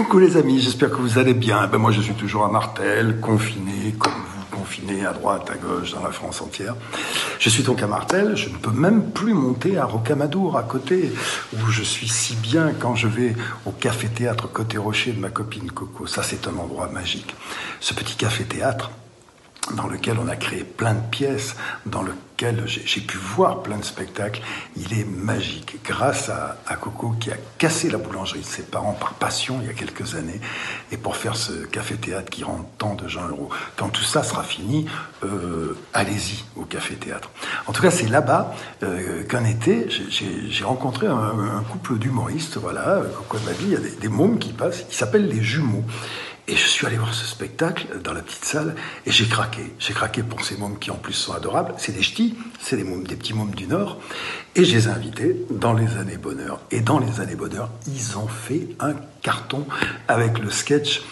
Coucou les amis, j'espère que vous allez bien. Ben moi je suis toujours à Martel, confiné, comme vous, confiné à droite, à gauche, dans la France entière. Je suis donc à Martel, je ne peux même plus monter à Rocamadour, à côté, où je suis si bien quand je vais au café-théâtre Côté Rocher de ma copine Coco. Ça c'est un endroit magique. Ce petit café-théâtre, dans lequel on a créé plein de pièces, dans lequel j'ai pu voir plein de spectacles. Il est magique, grâce à Coco qui a cassé la boulangerie de ses parents par passion il y a quelques années, et pour faire ce café-théâtre qui rend tant de gens heureux. Quand tout ça sera fini, allez-y au café-théâtre. En tout cas, c'est là-bas qu'un été, j'ai rencontré un couple d'humoristes, voilà, Coco m'a dit, il y a des mômes qui passent, ils s'appellent les jumeaux. Et je suis allé voir ce spectacle dans la petite salle et j'ai craqué. J'ai craqué pour ces mômes qui en plus sont adorables. C'est des ch'tis, c'est des mômes, des petits mômes du Nord. Et je les ai invités dans les années bonheur. Et dans les années bonheur, ils ont fait un carton avec le sketch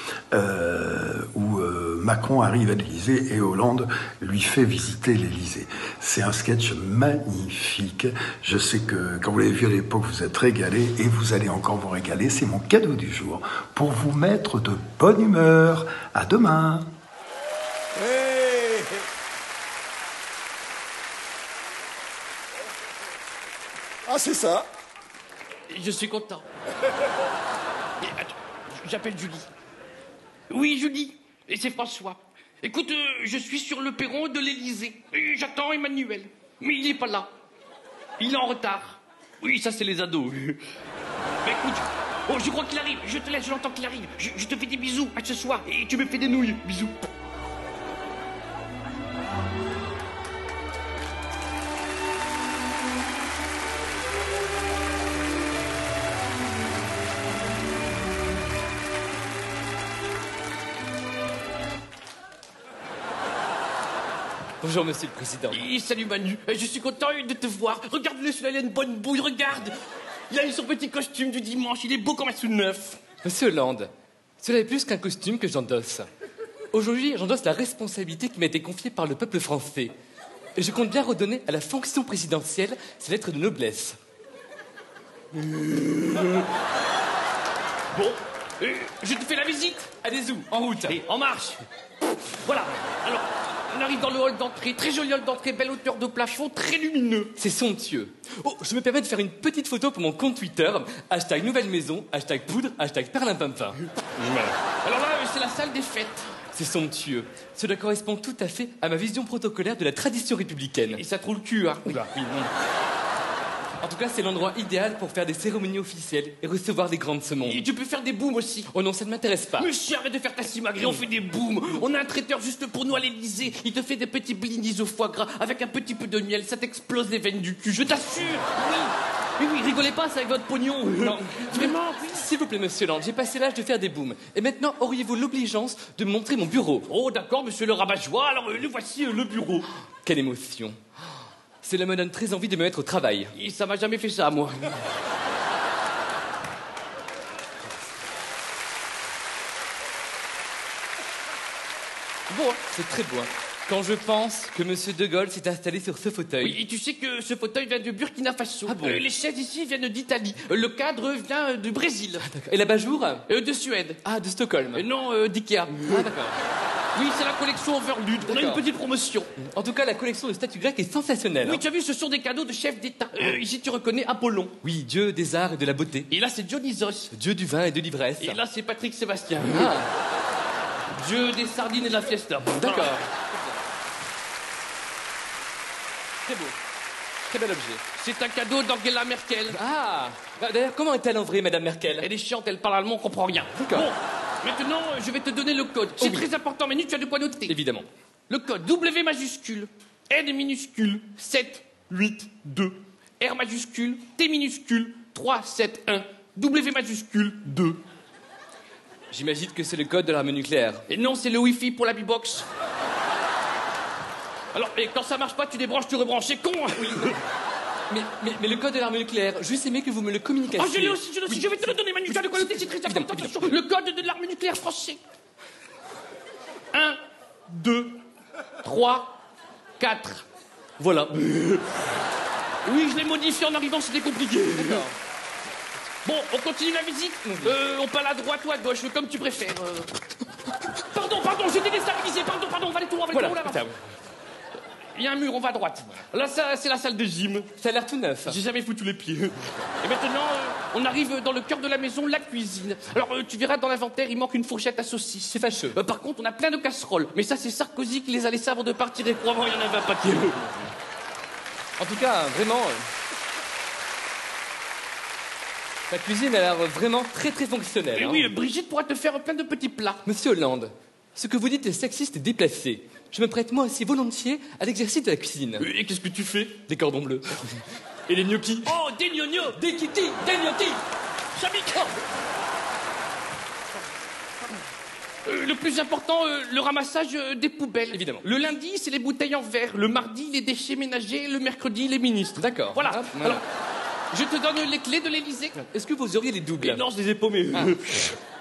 où Macron arrive à l'Élysée et Hollande lui fait visiter l'Élysée. C'est un sketch magnifique. Je sais que quand vous l'avez vu à l'époque, vous êtes régalés et vous allez encore vous régaler. C'est mon cadeau du jour pour vous mettre de bonne humeur. À demain. Hey. Ah, c'est ça. Je suis content. Mais attends, j'appelle Julie. Oui, Julie, et c'est François. Écoute, je suis sur le perron de l'Élysée. J'attends Emmanuel, mais il n'est pas là. Il est en retard. Oui, ça, c'est les ados. Mais écoute, oh, je crois qu'il arrive. Je te laisse, je l'entends qu'il arrive. Je te fais des bisous. À ce soir. Et tu me fais des nouilles. Bisous. Bonjour, monsieur le président. Et salut Manu, je suis content de te voir. Regarde-le, celui-là, il a une bonne bouille, regarde. Il a eu son petit costume du dimanche, il est beau comme un sous-neuf. Monsieur Hollande, cela est plus qu'un costume que j'endosse. Aujourd'hui, j'endosse la responsabilité qui m'a été confiée par le peuple français. Et je compte bien redonner à la fonction présidentielle ses lettres de noblesse. Bon, je te fais la visite. Allez-y, en route. Et en marche. Voilà, alors... On arrive dans le hall d'entrée, très joli hall d'entrée, belle hauteur de plafond, très lumineux. C'est somptueux. Oh, je me permets de faire une petite photo pour mon compte Twitter. Hashtag nouvelle maison, hashtag poudre, hashtag perlimpinpin. Alors là, c'est la salle des fêtes. C'est somptueux. Cela correspond tout à fait à ma vision protocolaire de la tradition républicaine. Et ça trouve le cul, hein. Oula, oui, non. En tout cas, c'est l'endroit idéal pour faire des cérémonies officielles et recevoir des grandes semondes. Et tu peux faire des booms aussi. Oh non, ça ne m'intéresse pas. Monsieur, arrête de faire ta simagrée, on fait des booms. On a un traiteur juste pour nous à l'Élysée. Il te fait des petits blinis au foie gras avec un petit peu de miel. Ça t'explose les veines du cul, je t'assure. Oui, rigolez pas, c'est avec votre pognon. Non, Vraiment, oui. S'il vous plaît, monsieur Hollande, j'ai passé l'âge de faire des booms. Et maintenant, auriez-vous l'obligeance de me montrer mon bureau? Oh, d'accord, monsieur le rabat-joie, alors le voici, le bureau. Quelle émotion. Cela me donne très envie de me mettre au travail. Et ça m'a jamais fait ça, moi. Bon, c'est très beau. Quand je pense que monsieur De Gaulle s'est installé sur ce fauteuil. Oui, et tu sais que ce fauteuil vient de Burkina Faso. Ah bon? Les chaises ici viennent d'Italie. Le cadre vient du Brésil. Ah, d'accord. Et l'abat-jour? De Suède. Ah, de Stockholm. Non, d'Ikea. Ah, d'accord. Oui, c'est la collection Overlud. On a une petite promotion. En tout cas, la collection de statues grecques est sensationnelle. Oui, tu as vu, ce sont des cadeaux de chefs d'État. Ici, tu reconnais Apollon. Oui, dieu des arts et de la beauté. Et là, c'est Dionysos. Dieu du vin et de l'ivresse. Et là, c'est Patrick Sébastien. Ah, Dieu des sardines et de la fiesta. d'accord. Voilà. Très beau. Très bel objet. C'est un cadeau d'Angela Merkel. Ah, bah, d'ailleurs, comment est-elle en vrai, madame Merkel? Elle est chiante, elle parle allemand, on comprend rien. D'accord. Bon, maintenant, je vais te donner le code. C'est oui. très important, Manu, tu as de quoi noter. Évidemment. Le code W majuscule, N minuscule, 7, 8, 2. R majuscule, T minuscule, 3, 7, 1. W majuscule, 2. J'imagine que c'est le code de l'arme nucléaire. Et non, c'est le Wi-Fi pour la B-Box. Alors, et quand ça marche pas, tu débranches, tu rebranches. C'est con, hein. Oui. Mais le code de l'arme nucléaire, juste aimé que vous me le communiquiez. Ah, je l'ai aussi, oui. Je vais te le donner, Manu. Tu as de quoi noter, c'est très important. Attention, le code de l'arme nucléaire français. 1, 2, 3, 4. Voilà. Oui, je l'ai modifié en arrivant, c'était compliqué. D'accord. Bon, on continue la visite. On parle à droite ou à gauche, comme tu préfères. Pardon, j'étais déstabilisé. Pardon, on va aller tout droit, Voilà, là. Il y a un mur, on va à droite. Là, ça, c'est la salle de gym. Ça a l'air tout neuf. J'ai jamais foutu les pieds. Et maintenant, on arrive dans le cœur de la maison, la cuisine. Alors, tu verras dans l'inventaire, il manque une fourchette à saucisse. C'est fâcheux. Par contre, on a plein de casseroles. Mais ça, c'est Sarkozy qui les a laissées avant de partir. Et crois-moi, il y en avait un paquet. En tout cas, vraiment... la cuisine a l'air vraiment très très fonctionnelle. Et hein. oui, Brigitte pourra te faire plein de petits plats. Monsieur Hollande, ce que vous dites est sexiste et déplacé. Je me prête moi aussi volontiers à l'exercice de la cuisine. Et qu'est-ce que tu fais? Des cordons bleus. Et les gnocchis. Oh, des gnocchis, des kitty, des gnocchis. Chamicor. Le plus important, le ramassage des poubelles. Évidemment. Le lundi, c'est les bouteilles en verre. Le mardi, les déchets ménagers. Le mercredi, les ministres. D'accord. Voilà. Hop, voilà. Alors, je te donne les clés de l'Élysée. Est-ce que vous auriez les doubles? Non, je les ai paumés.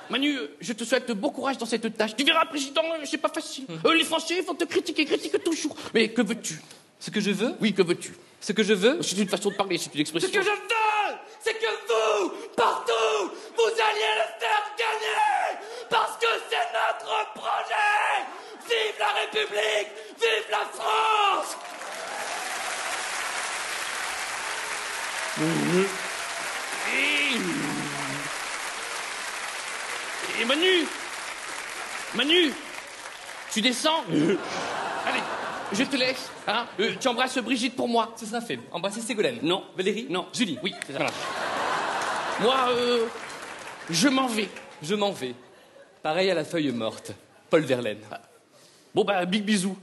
Manu, je te souhaite bon courage dans cette tâche. Tu verras, président, c'est pas facile. Les Français vont te critiquent toujours. Mais que veux-tu? Ce que je veux? Oui, que veux-tu? Ce que je veux? C'est une façon de parler, c'est une expression. Ce que je veux, c'est que vous, partout, vous alliez le faire gagner, parce que c'est notre projet. Vive la République, vive la France. Et Manu, tu descends. Allez, je te laisse. Hein. Tu embrasses Brigitte pour moi. Ce sera fait. Embrassez Ségolène. Non. Valérie? Non. Julie? Oui, c'est ça. Moi, je m'en vais. Je m'en vais. Pareil à la feuille morte. Paul Verlaine. Bon, bah, big bisous.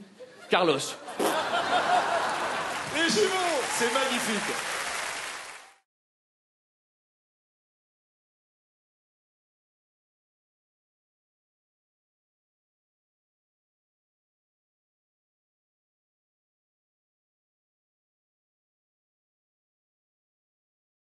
Carlos. Les jumeaux, c'est magnifique.